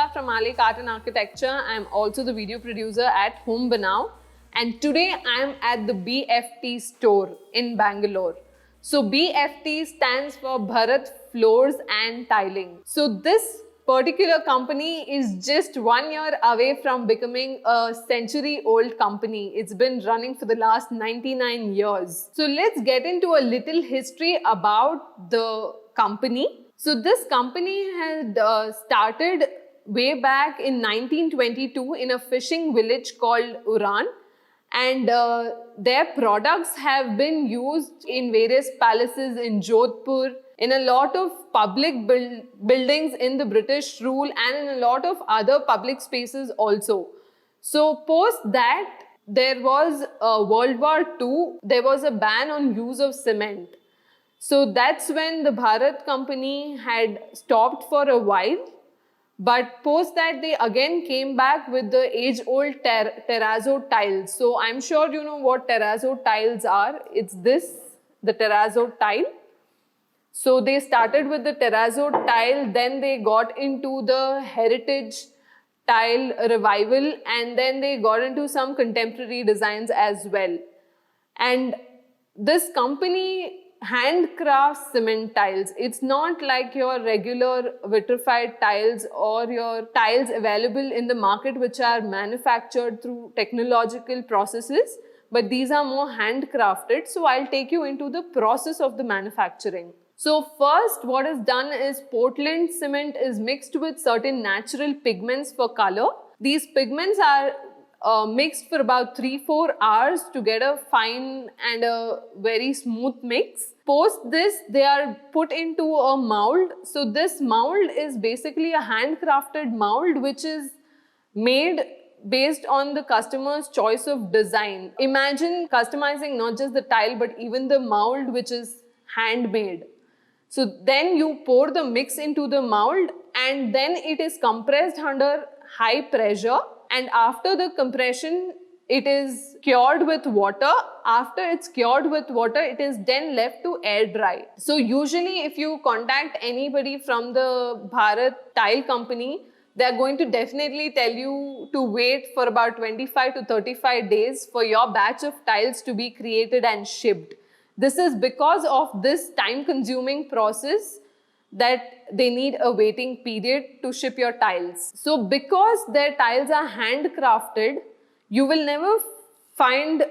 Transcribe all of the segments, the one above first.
Priya from Malik Art and Architecture. I'm also the video producer at Home Banao. And today I'm at the BFT store in Bangalore. So BFT stands for Bharat Floors and Tiling. So this particular company is just 1 year away from becoming a century-old company. It's been running for the last 99 years. So let's get into a little history about the company. So this company had started way back in 1922 in a fishing village called Uran. And their products have been used in various palaces in Jodhpur, in a lot of public buildings in the British rule, and in a lot of other public spaces also. So post that, there was World War II, there was a ban on use of cement. So that's when the Bharat company had stopped for a while. But post that, they again came back with the age-old terrazzo tiles. So I'm sure you know what terrazzo tiles are. It's this, the terrazzo tile. So they started with the terrazzo tile, then they got into the heritage tile revival, and then they got into some contemporary designs as well. And this company handcrafts cement tiles. It's not like your regular vitrified tiles or your tiles available in the market which are manufactured through technological processes, but these are more handcrafted. So I'll take you into the process of the manufacturing. So first, what is done is Portland cement is mixed with certain natural pigments for color. These pigments are mixed for about 3-4 hours to get a fine and a very smooth mix. Post this, they are put into a mold. So this mold is basically a handcrafted mold which is made based on the customer's choice of design. Imagine customizing not just the tile but even the mold which is handmade. So then you pour the mix into the mold and then it is compressed under high pressure. And after the compression, it is cured with water. After it's cured with water, it is then left to air dry. So usually if you contact anybody from the Bharat Tile Company, they are going to definitely tell you to wait for about 25 to 35 days for your batch of tiles to be created and shipped. This is because of this time-consuming process that they need a waiting period to ship your tiles. So because their tiles are handcrafted, you will never find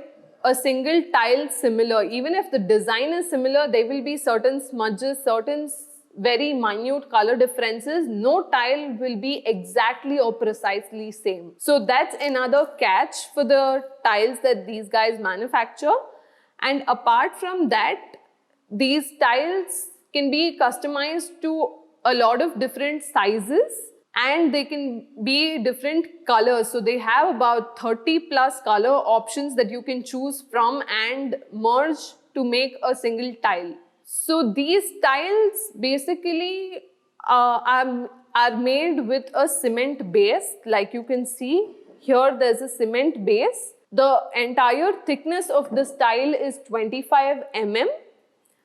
a single tile similar. Even if the design is similar, there will be certain smudges, certain very minute color differences. No tile will be exactly or precisely same. So that's another catch for the tiles that these guys manufacture. And apart from that, these tiles can be customized to a lot of different sizes and they can be different colors. So they have about 30 plus color options that you can choose from and merge to make a single tile. So these tiles basically are made with a cement base. Like you can see here, there's a cement base. The entire thickness of this tile is 25 mm.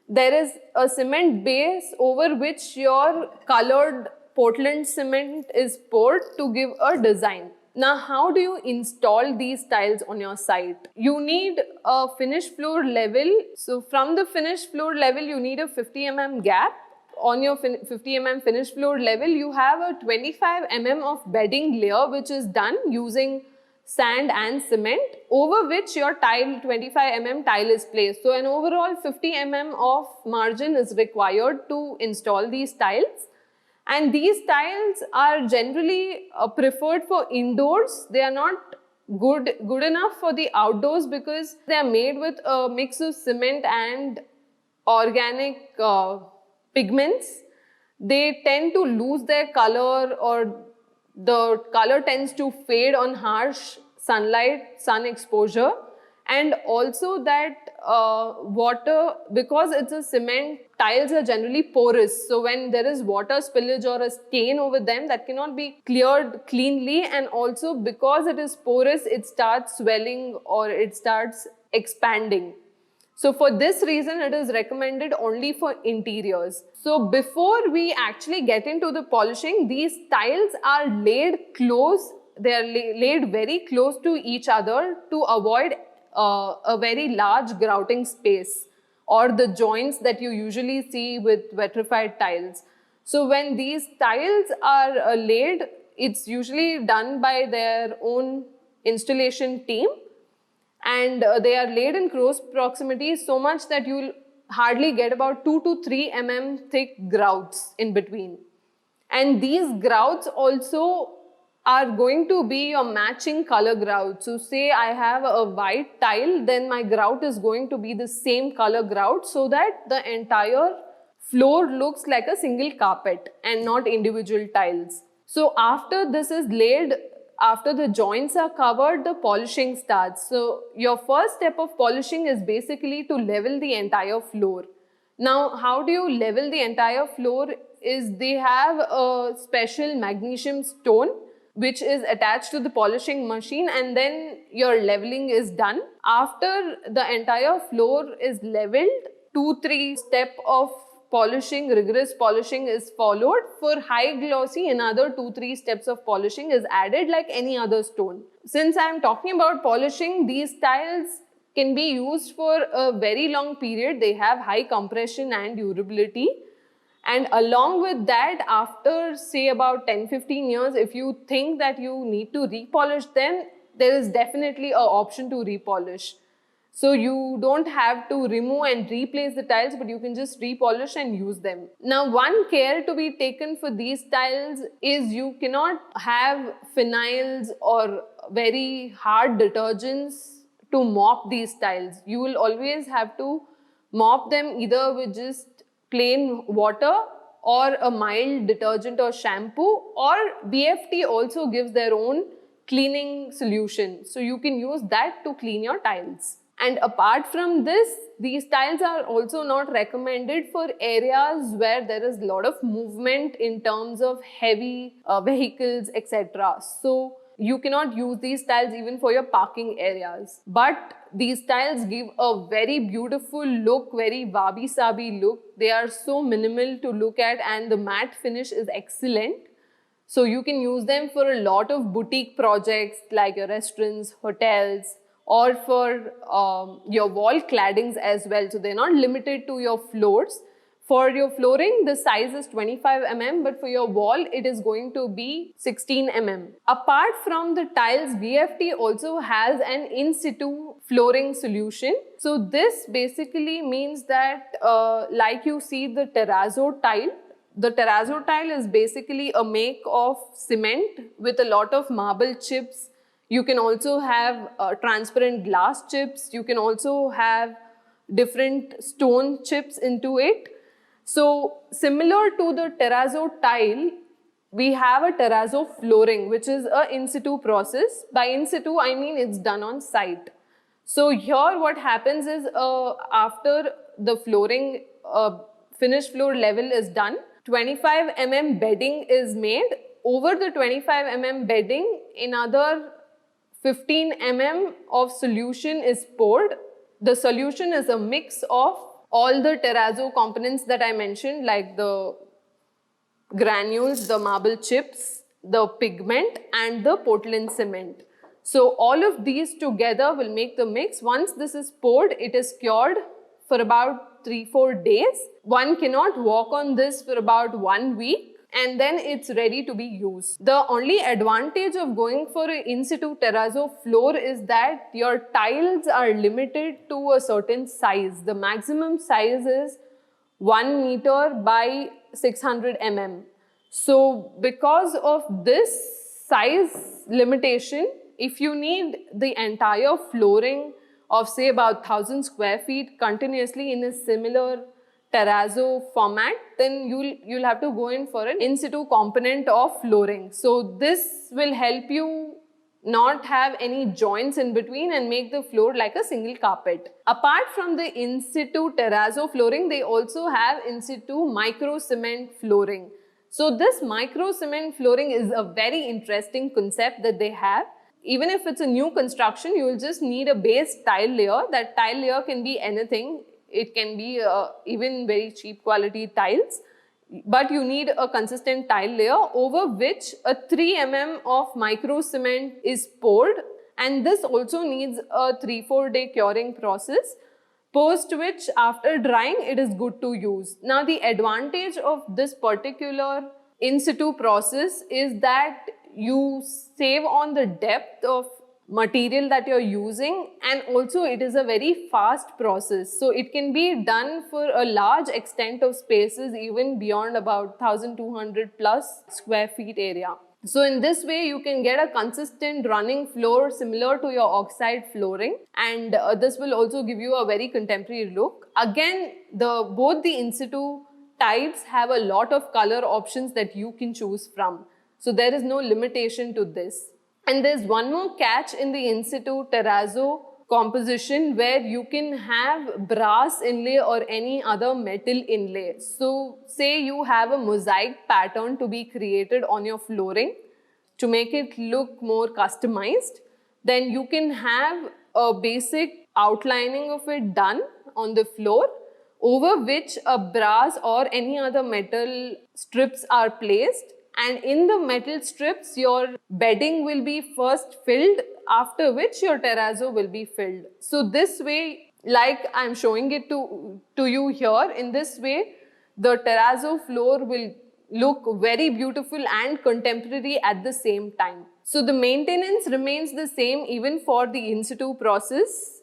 There is a cement base over which your colored Portland cement is poured to give a design. Now, how do you install these tiles on your site? You need a finished floor level. So from the finished floor level, you need a 50 mm gap. On your 50 mm finished floor level, you have a 25 mm of bedding layer which is done using sand and cement, over which your tile 25 mm tile is placed. So an overall 50 mm of margin is required to install these tiles. And these tiles are generally preferred for indoors. They are not good enough for the outdoors because they are made with a mix of cement and organic pigments. They tend to lose their color, or the color tends to fade on harsh sunlight, sun exposure. And also that water, because it's a cement, tiles are generally porous. So when there is water spillage or a stain over them, that cannot be cleared cleanly. And also because it is porous, it starts swelling or it starts expanding. So for this reason, it is recommended only for interiors. So before we actually get into the polishing, these tiles are laid close. They are laid very close to each other to avoid a very large grouting space or the joints that you usually see with vitrified tiles. So when these tiles are laid, it's usually done by their own installation team, and they are laid in close proximity so much that you'll hardly get about 2 to 3 thick grouts in between. And these grouts also are going to be your matching color grout. So say I have a white tile, then my grout is going to be the same color grout so that the entire floor looks like a single carpet and not individual tiles. So after this is laid, after the joints are covered, the polishing starts. So your first step of polishing is basically to level the entire floor. Now, how do you level the entire floor? Is they have a special magnesium stone which is attached to the polishing machine, and then your leveling is done. After the entire floor is leveled, 2-3 step of polishing, rigorous polishing is followed. For high glossy, another 2-3 steps of polishing is added like any other stone. Since I am talking about polishing, these tiles can be used for a very long period. They have high compression and durability. And along with that, after say about 10-15 years, if you think that you need to repolish them, there is definitely an option to repolish. So you don't have to remove and replace the tiles, but you can just repolish and use them. Now, one care to be taken for these tiles is you cannot have phenyls or very hard detergents to mop these tiles. You will always have to mop them either with just plain water or a mild detergent or shampoo, or BFT also gives their own cleaning solution. So you can use that to clean your tiles. And apart from this, these tiles are also not recommended for areas where there is a lot of movement in terms of heavy vehicles, etc. So you cannot use these tiles even for your parking areas. But these tiles give a very beautiful look, very wabi-sabi look. They are so minimal to look at, and the matte finish is excellent. So you can use them for a lot of boutique projects like your restaurants, hotels, or for your wall claddings as well. So they're not limited to your floors. For your flooring, the size is 25 but for your wall, it is going to be 16 Apart from the tiles, BFT also has an in-situ flooring solution. So this basically means that like you see the terrazzo tile, the terrazzo tile is basically a make of cement with a lot of marble chips. You can also have transparent glass chips. You can also have different stone chips into it. So similar to the terrazzo tile, we have a terrazzo flooring, which is a in-situ process. By in-situ, I mean it's done on site. So here what happens is after the flooring, finished floor level is done, 25 bedding is made. Over the 25 bedding, another 15 of solution is poured. The solution is a mix of all the terrazzo components that I mentioned, like the granules, the marble chips, the pigment, and the Portland cement. So all of these together will make the mix. Once this is poured, it is cured for about 3-4 days. One cannot walk on this for about 1 week, and then it's ready to be used. The only advantage of going for an in-situ terrazzo floor is that your tiles are limited to a certain size. The maximum size is 1 meter by 600 So because of this size limitation, if you need the entire flooring of say about 1,000 square feet continuously in a similar terrazzo format, then you'll have to go in for an in-situ component of flooring. So this will help you not have any joints in between and make the floor like a single carpet. Apart from the in-situ terrazzo flooring, they also have in-situ micro cement flooring. So this micro cement flooring is a very interesting concept that they have. even if it's a new construction, you will just need a base tile layer. That tile layer can be anything. It can be even very cheap quality tiles, but you need a consistent tile layer over which a 3 mm of micro cement is poured, and this also needs a 3-4 day curing process, post which after drying it is good to use. Now the advantage of this particular in situ process is that you save on the depth of material that you're using, and also it is a very fast process. So it can be done for a large extent of spaces, even beyond about 1200 plus square feet area. So in this way, you can get a consistent running floor similar to your oxide flooring, and this will also give you a very contemporary look. Again, both the in situ tiles have a lot of color options that you can choose from. So there is no limitation to this. And there's one more catch in the in situ terrazzo composition, where you can have brass inlay or any other metal inlay. So say you have a mosaic pattern to be created on your flooring to make it look more customized, then you can have a basic outlining of it done on the floor, over which a brass or any other metal strips are placed, and in the metal strips your bedding will be first filled, after which your terrazzo will be filled. So this way, like I'm showing it to you here, in this way the terrazzo floor will look very beautiful and contemporary at the same time. So the maintenance remains the same even for the in situ process,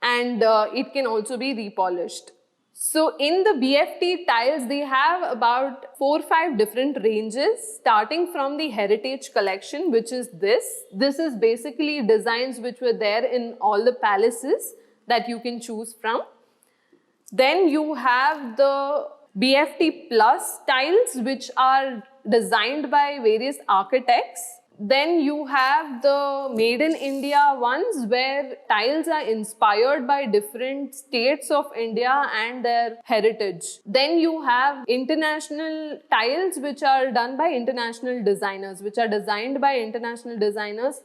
and it can also be repolished. So in the BFT tiles, they have about 4 or 5 different ranges, starting from the heritage collection, which is this. This is basically designs which were there in all the palaces that you can choose from. Then you have the BFT plus tiles, which are designed by various architects. Then you have the Made in India ones, where tiles are inspired by different states of India and their heritage. Then you have international tiles, which are done by international designers, which are designed by international designers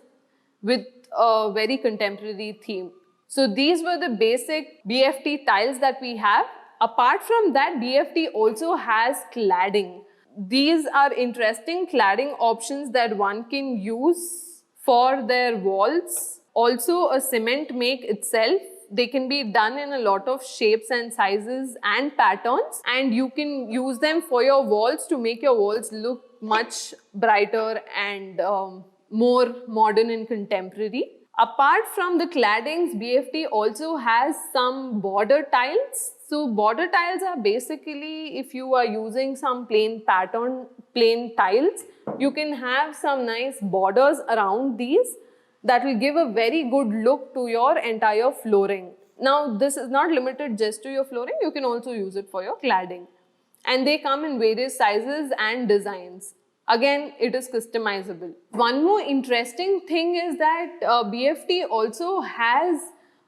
with a very contemporary theme. So these were the basic BFT tiles that we have. Apart from that, BFT also has cladding. These are interesting cladding options that one can use for their walls. Also a cement make itself. They can be done in a lot of shapes and sizes and patterns, and you can use them for your walls to make your walls look much brighter and more modern and contemporary. Apart from the claddings, BFT also has some border tiles. So border tiles are basically, if you are using some plain pattern, plain tiles, you can have some nice borders around these that will give a very good look to your entire flooring. Now this is not limited just to your flooring, you can also use it for your cladding. And they come in various sizes and designs. Again, it is customizable. One more interesting thing is that BFT also has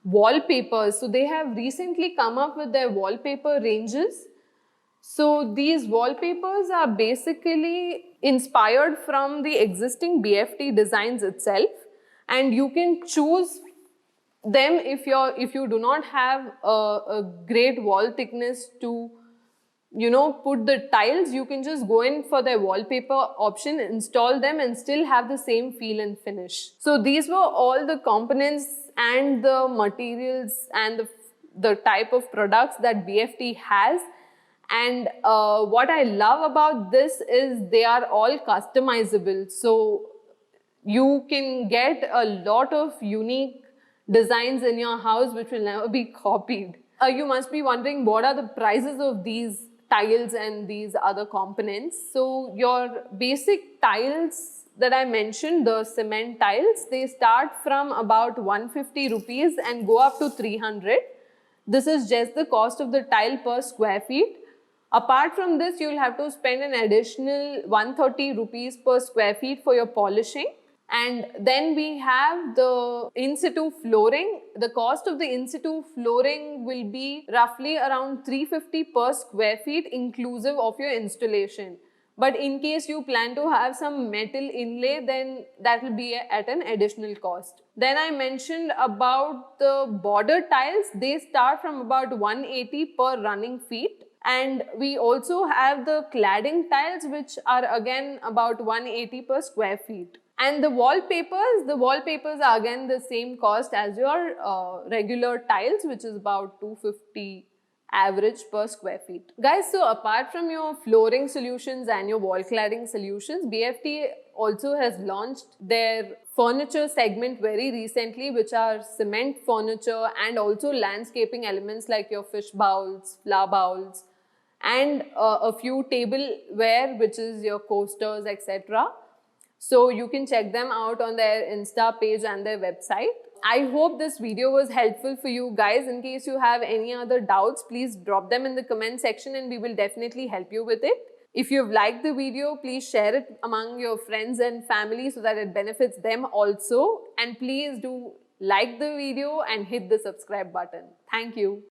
wallpapers. So they have recently come up with their wallpaper ranges. So these wallpapers are basically inspired from the existing BFT designs itself, and you can choose them if you do not have a great wall thickness to put the tiles. You can just go in for their wallpaper option, install them, and still have the same feel and finish. So these were all the components and the materials and the type of products that BFT has. And what I love about this is they are all customizable. So you can get a lot of unique designs in your house which will never be copied. You must be wondering, what are the prices of these tiles and these other components? So your basic tiles that I mentioned, the cement tiles, they start from about 150 rupees and go up to 300. This is just the cost of the tile per square feet. Apart from this, you will have to spend an additional 130 rupees per square feet for your polishing. And then we have the in situ flooring. The cost of the in situ flooring will be roughly around 350 per square feet inclusive of your installation. But in case you plan to have some metal inlay, then that will be at an additional cost. Then I mentioned about the border tiles. They start from about 180 per running feet. And we also have the cladding tiles, which are again about 180 per square feet. And the wallpapers are again the same cost as your regular tiles, which is about 250 average per square feet. Guys, so apart from your flooring solutions and your wall cladding solutions, BFT also has launched their furniture segment very recently, which are cement furniture and also landscaping elements like your fish bowls, flower bowls, and a few tableware, which is your coasters, etc. So you can check them out on their Insta page and their website. I hope this video was helpful for you guys. In case you have any other doubts, please drop them in the comment section and we will definitely help you with it. If you've liked the video, please share it among your friends and family so that it benefits them also. And please do like the video and hit the subscribe button. Thank you.